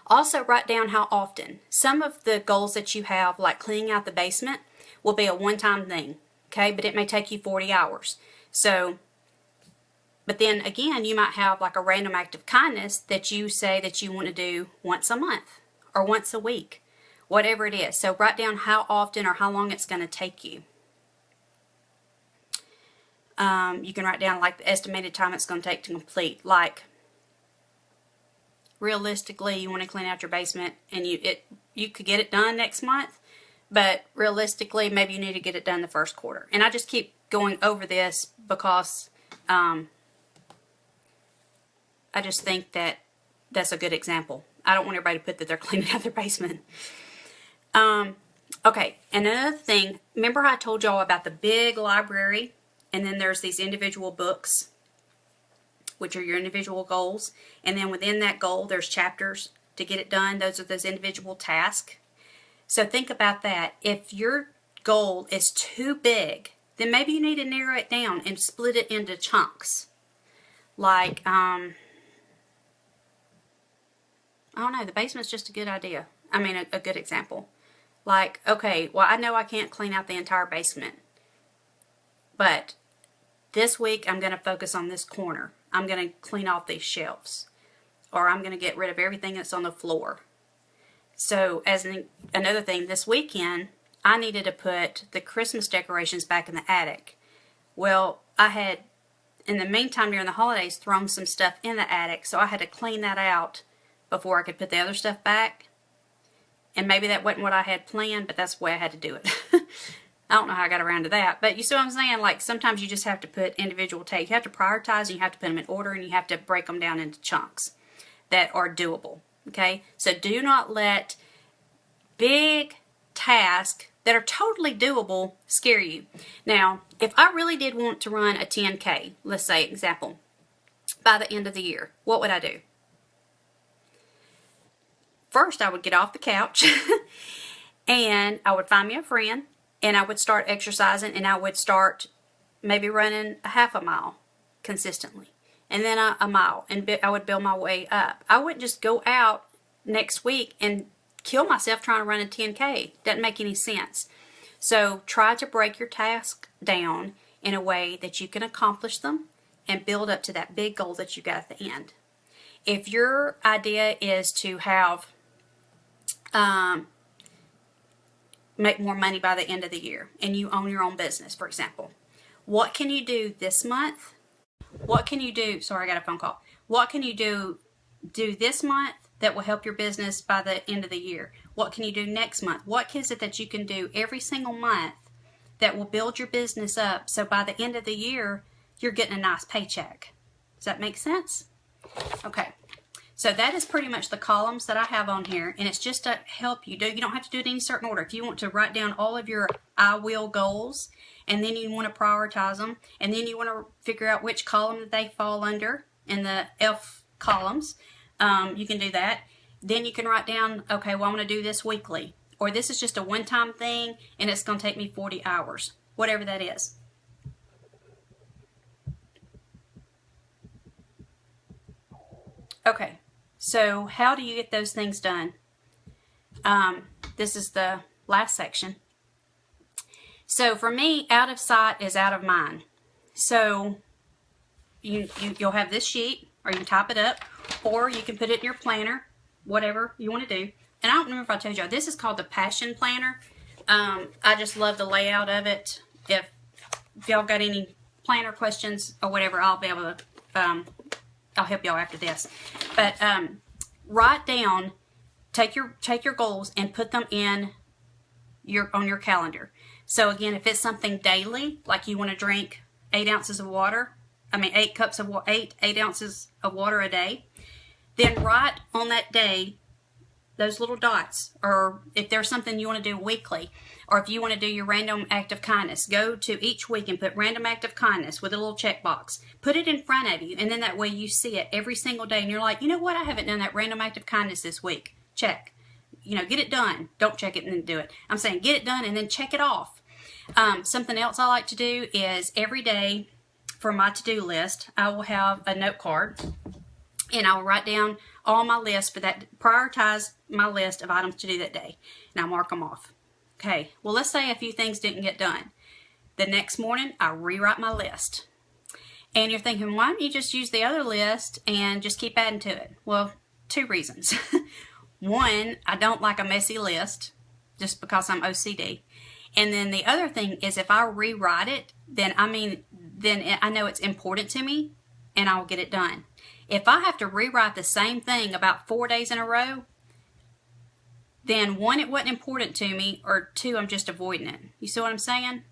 Also write down how often. Some of the goals that you have, like cleaning out the basement, will be a one-time thing, okay? But it may take you 40 hours. So But then again, you might have like a random act of kindness that you say that you want to do once a month or once a week, whatever it is. So write down how often or how long it's going to take you. You can write down like the estimated time it's going to take to complete. Like realistically, you want to clean out your basement and you could get it done next month, but realistically, maybe you need to get it done the first quarter. And I just keep going over this because I just think that that's a good example. I don't want everybody to put that they're cleaning out their basement. Okay, and another thing, remember I told y'all about the big library, and then there's these individual books, which are your individual goals, and then within that goal, there's chapters to get it done. Those are those individual tasks. So think about that. If your goal is too big, then maybe you need to narrow it down and split it into chunks. Like, I don't know, the basement's just a good idea. I mean, a good example. Like, okay, well, I know I can't clean out the entire basement, but this week I'm going to focus on this corner. I'm going to clean off these shelves, or I'm going to get rid of everything that's on the floor. So as another thing, this weekend, I needed to put the Christmas decorations back in the attic. Well, I had, in the meantime, during the holidays, thrown some stuff in the attic, so I had to clean that out before I could put the other stuff back. And maybe that wasn't what I had planned, but that's the way I had to do it. I don't know how I got around to that. But you see what I'm saying? Like, sometimes you just have to put individual tasks. You have to prioritize, and you have to put them in order, and you have to break them down into chunks that are doable. Okay? So do not let big tasks that are totally doable scare you. Now, if I really did want to run a 10K, let's say, example, by the end of the year, what would I do? First, I would get off the couch and I would find me a friend and I would start exercising, and I would start maybe running a half a mile consistently, and then a mile, and I would build my way up. I wouldn't just go out next week and kill myself trying to run a 10K. Doesn't make any sense. So try to break your task down in a way that you can accomplish them and build up to that big goal that you got at the end. If your idea is to have make more money by the end of the year, and you own your own business, for example, what can you do this month? What can you do? Sorry, I got a phone call. What can you do this month that will help your business by the end of the year? What can you do next month? What is it that you can do every single month that will build your business up, so by the end of the year, you're getting a nice paycheck? Does that make sense? Okay. So that is pretty much the columns that I have on here, and it's just to help you. You don't have to do it in any certain order. If you want to write down all of your I will goals, and then you want to prioritize them, and then you want to figure out which column that they fall under in the F columns, you can do that. Then you can write down, okay, well, I'm going to do this weekly, or this is just a one-time thing, and it's going to take me 40 hours, whatever that is. Okay. So how do you get those things done? This is the last section. So for me, out of sight is out of mind. So you'll have this sheet, or you can type it up, or you can put it in your planner, whatever you want to do. And I don't remember if I told y'all, this is called the Passion Planner. I just love the layout of it. If y'all got any planner questions or whatever, I'll be able to I'll help y'all after this. But write down, take your goals and put them on your calendar. So again, if it's something daily, like you want to drink 8 ounces of water, 8 ounces of water a day, then write on that day those little dots. Or if there's something you want to do weekly, or if you want to do your random act of kindness, go to each week and put random act of kindness with a little checkbox. Put it in front of you, and then that way you see it every single day, and you're like, you know what, I haven't done that random act of kindness this week. Check. Get it done. Don't check it and then do it. I'm saying get it done and then check it off. Something else I like to do is every day for my to-do list, I will have a note card, and I will write down all my lists for that, prioritize my list of items to do that day, and I mark them off. Okay, well, let's say a few things didn't get done. The next morning, I rewrite my list. And you're thinking, why don't you just use the other list and just keep adding to it? Well, 2 reasons. One, I don't like a messy list just because I'm OCD. And then the other thing is if I rewrite it, then I know it's important to me and I'll get it done. If I have to rewrite the same thing about 4 days in a row, then 1, it wasn't important to me, or 2, I'm just avoiding it. You see what I'm saying?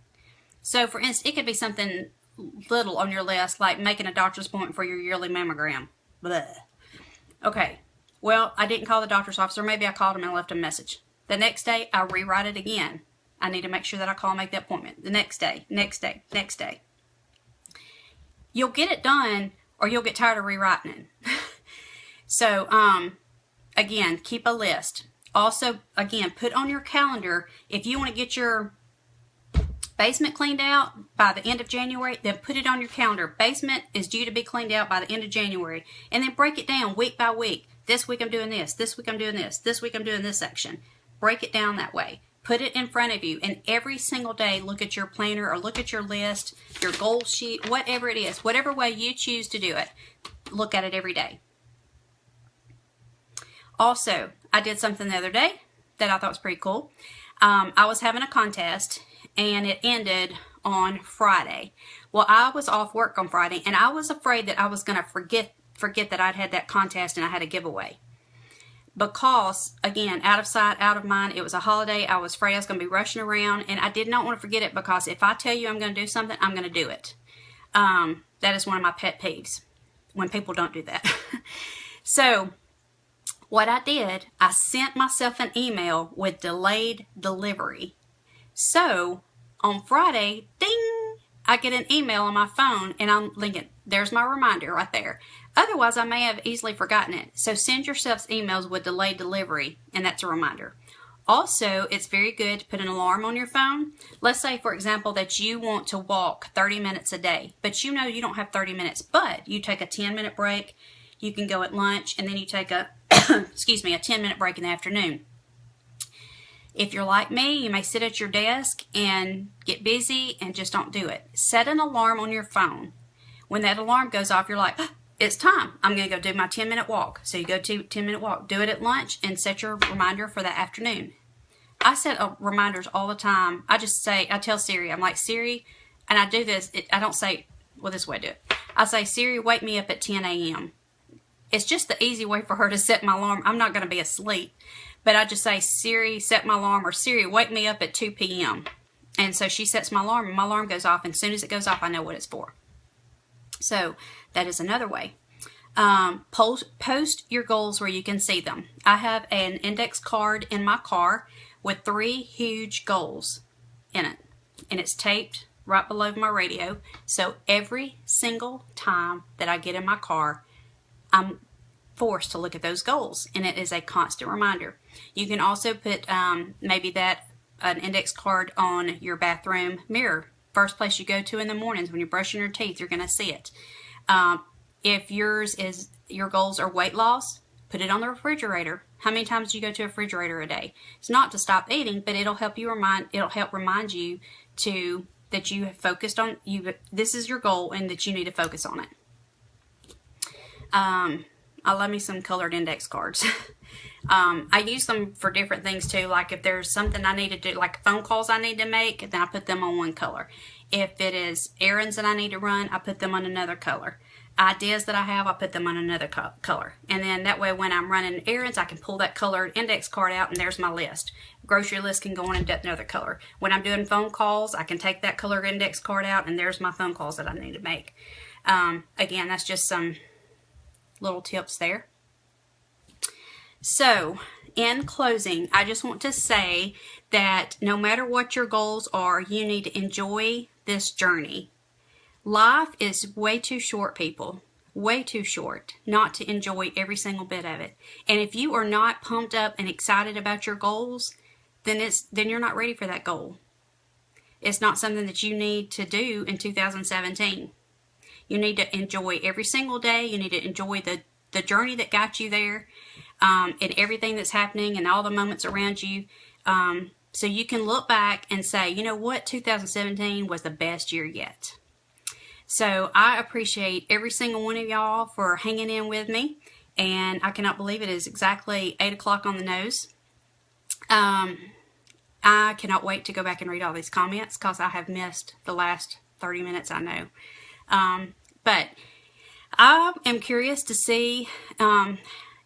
So for instance, it could be something little on your list, like making a doctor's appointment for your yearly mammogram. Blah. Okay, well, I didn't call the doctor's office, or maybe I called him and left a message. The next day, I rewrite it again. I need to make sure that I call and make the appointment. The next day, next day, next day. You'll get it done, or you'll get tired of rewriting it. So, again, keep a list. Also, again, put on your calendar, if you want to get your basement cleaned out by the end of January, then put it on your calendar. Basement is due to be cleaned out by the end of January. And then break it down week by week. This week I'm doing this. This week I'm doing this. This week I'm doing this section. Break it down that way. Put it in front of you. And every single day, look at your planner or look at your list, your goal sheet, whatever it is. Whatever way you choose to do it, look at it every day. Also, I did something the other day that I thought was pretty cool. I was having a contest and it ended on Friday. Well, I was off work on Friday and I was afraid that I was going to forget that I'd had that contest and I had a giveaway. Because, again, out of sight, out of mind, it was a holiday. I was afraid I was going to be rushing around and I did not want to forget it, because if I tell you I'm going to do something, I'm going to do it. That is one of my pet peeves, when people don't do that. So, what I did, I sent myself an email with delayed delivery. So, on Friday, ding, I get an email on my phone and I'm thinking, there's my reminder right there. Otherwise, I may have easily forgotten it. So, send yourselves emails with delayed delivery, and that's a reminder. Also, it's very good to put an alarm on your phone. Let's say, for example, that you want to walk 30 minutes a day, but you know you don't have 30 minutes, but you take a 10-minute break. You can go at lunch, and then you take a, excuse me, a 10-minute break in the afternoon. If you're like me, you may sit at your desk and get busy and just don't do it. Set an alarm on your phone. When that alarm goes off, you're like, it's time. I'm going to go do my 10-minute walk. So you go to 10-minute walk. Do it at lunch and set your reminder for that afternoon. I set reminders all the time. I tell Siri, I'm like, Siri, and I do this. I don't say, well, this way I do it. I say, Siri, wake me up at 10 a.m. It's just the easy way for her to set my alarm. I'm not going to be asleep. But I just say, Siri, set my alarm, or Siri, wake me up at 2 p.m. And so she sets my alarm, and my alarm goes off. And as soon as it goes off, I know what it's for. So that is another way. Post your goals where you can see them. I have an index card in my car with 3 huge goals in it. And it's taped right below my radio. So every single time that I get in my car, I'm forced to look at those goals, and it is a constant reminder. You can also put maybe an index card on your bathroom mirror. First place you go to in the mornings when you're brushing your teeth, you're going to see it. If your goals are weight loss, put it on the refrigerator. How many times do you go to a refrigerator a day? It's not to stop eating, but it'll help remind you that you have focused on this is your goal and that you need to focus on it. I love me some colored index cards. I use them for different things too. Like if there's something I need to do, like phone calls I need to make, then I put them on one color. If it is errands that I need to run, I put them on another color. Ideas that I have, I put them on another color. And then that way when I'm running errands, I can pull that colored index card out and there's my list. Grocery list can go on another color. When I'm doing phone calls, I can take that colored index card out and there's my phone calls that I need to make. Again, that's just some little tips there. So, in closing, I just want to say that no matter what your goals are, you need to enjoy this journey. Life is way too short, people. Way too short not to enjoy every single bit of it. And if you are not pumped up and excited about your goals, then you're not ready for that goal. It's not something that you need to do in 2017. You need to enjoy every single day. You need to enjoy the journey that got you there, and everything that's happening and all the moments around you. So you can look back and say, you know what, 2017 was the best year yet. So I appreciate every single one of y'all for hanging in with me. And I cannot believe it is exactly 8 o'clock on the nose. I cannot wait to go back and read all these comments because I have missed the last 30 minutes, I know. But I am curious to see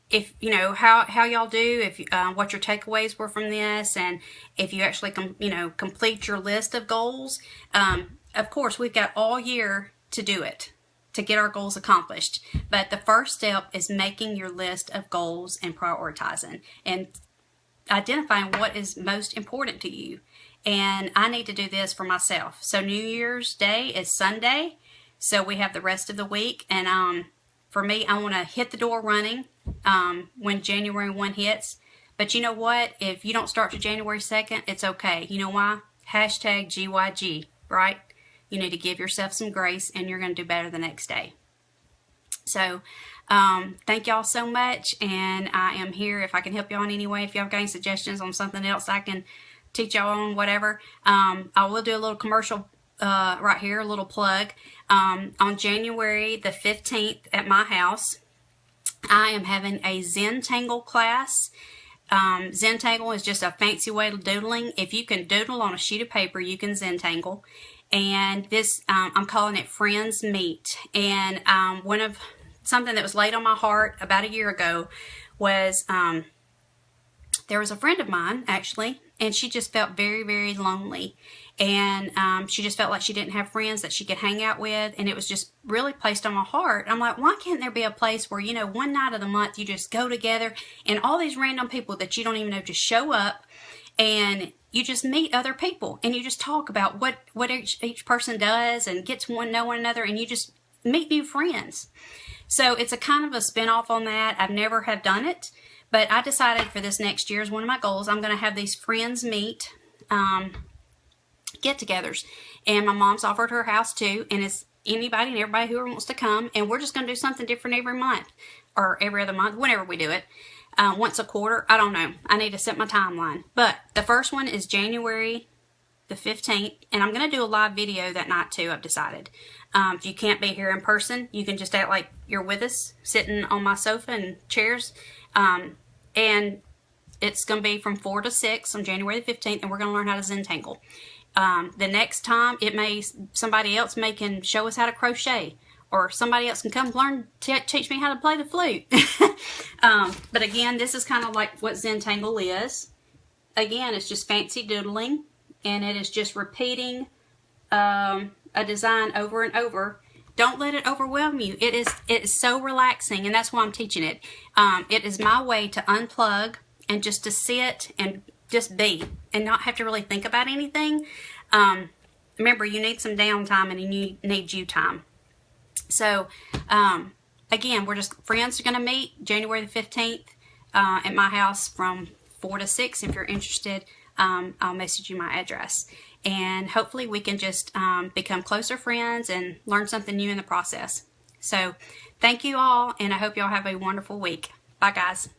if, you know, how y'all do, if what your takeaways were from this, and if you actually, complete your list of goals. Of course, we've got all year to do it, to get our goals accomplished. But the first step is making your list of goals and prioritizing and identifying what is most important to you. And I need to do this for myself. So New Year's Day is Sunday, so we have the rest of the week. And for me, I want to hit the door running when January 1 hits. But you know what? If you don't start to January 2nd, it's okay. You know why? Hashtag GYG, right? You need to give yourself some grace, and you're going to do better the next day. So thank y'all so much, and I am here if I can help y'all in any way. If y'all have any suggestions on something else I can teach y'all on, whatever. I will do a little commercial right here, a little plug. On January the 15th at my house, I am having a Zentangle class. Zentangle is just a fancy way of doodling. If you can doodle on a sheet of paper, you can Zentangle. And this, I'm calling it Friends Meet. And something that was laid on my heart about a year ago was there was a friend of mine, actually, and she just felt very, very lonely. And she just felt like she didn't have friends that she could hang out with, and it was just really placed on my heart. I'm like, why can't there be a place where, you know, one night of the month you just go together and all these random people that you don't even know just show up, and you just meet other people and you just talk about what each person does and get to know one another, and you just meet new friends. So it's a kind of a spin-off on that. I've never have done it, but I decided for this next year as one of my goals, I'm going to have these Friends Meet get-togethers. And my mom's offered her house too, and it's anybody and everybody who wants to come, and we're just going to do something different every month or every other month, whenever we do it. Once a quarter, I don't know. I need to set my timeline. But the first one is January the 15th, and I'm going to do a live video that night too, I've decided. If you can't be here in person, you can just act like you're with us, sitting on my sofa and chairs. And it's going to be from 4 to 6 on January the 15th, and we're going to learn how to Zentangle. The next time, somebody else can show us how to crochet, or somebody else can come teach me how to play the flute. But again, this is kind of like what Zentangle is. Again, it's just fancy doodling, and it is just repeating a design over and over. Don't let it overwhelm you. It is so relaxing, and that's why I'm teaching it. It is my way to unplug and just to sit and just be and not have to really think about anything. Remember, you need some downtime, and you need you time. So, again, friends are going to meet January the 15th at my house from 4 to 6. If you're interested, I'll message you my address. And hopefully we can just become closer friends and learn something new in the process. So, thank you all, and I hope y'all have a wonderful week. Bye, guys.